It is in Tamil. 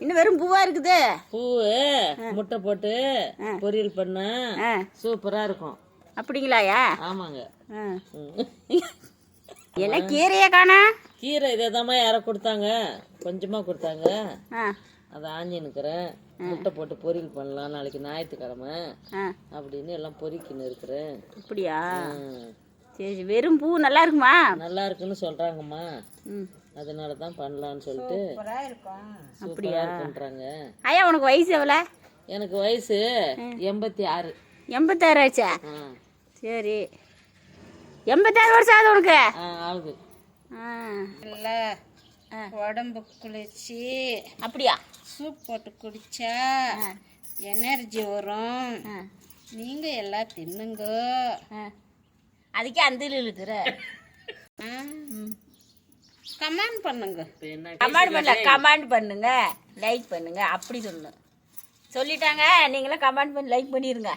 இன்னும் வெறும் பூவா இருக்குது. பூவு முட்டை போட்டு பொரியல் பண்ண சூப்பரா இருக்கும். அப்படிங்களாயா? ஆமாங்க. என்ன கீரையே காணா? கீரை இதேதாம்மா யாரோ கொடுத்தாங்க, கொஞ்சமா கொடுத்தாங்க. அதை ஆஞ்சி நிற்கிறேன். முட்டை போட்டு பொரியல் பண்ணலாம், நாளைக்கு ஞாயிற்றுக்கிழமை அப்படின்னு எல்லாம் பொறிக்கின்னு இருக்கிறேன். அப்படியா? சரி, வெறும் பூ நல்லா இருக்குமா? நல்லா இருக்குன்னு சொல்றாங்கம்மா, அதனால தான் பண்ணலான்னு சொல்லிட்டு. அப்படியா பண்றாங்க. ஐயா, உனக்கு வயசு எவ்வளோ? எனக்கு வயசு 86. 86 ஆச்சா? சரி, 86 வருஷம் ஆகுது உனக்கு? ஆகுது. இல்லை, உடம்பு குளிர்ச்சி. அப்படியா? சூப் போட்டு குடிச்சா எனர்ஜி வரும். நீங்கள் எல்லாம் தின்னுங்க. அதுக்கே அந்த இழுக்கிற. கமெண்ட் பண்ணுங்க. கமெண்ட் பண்ணுங்க, லைக் பண்ணுங்க, அப்படி சொல்லணும். சொல்லிட்டாங்க, நீங்களும் கமெண்ட் பண்ணி லைக் பண்ணிடுங்க.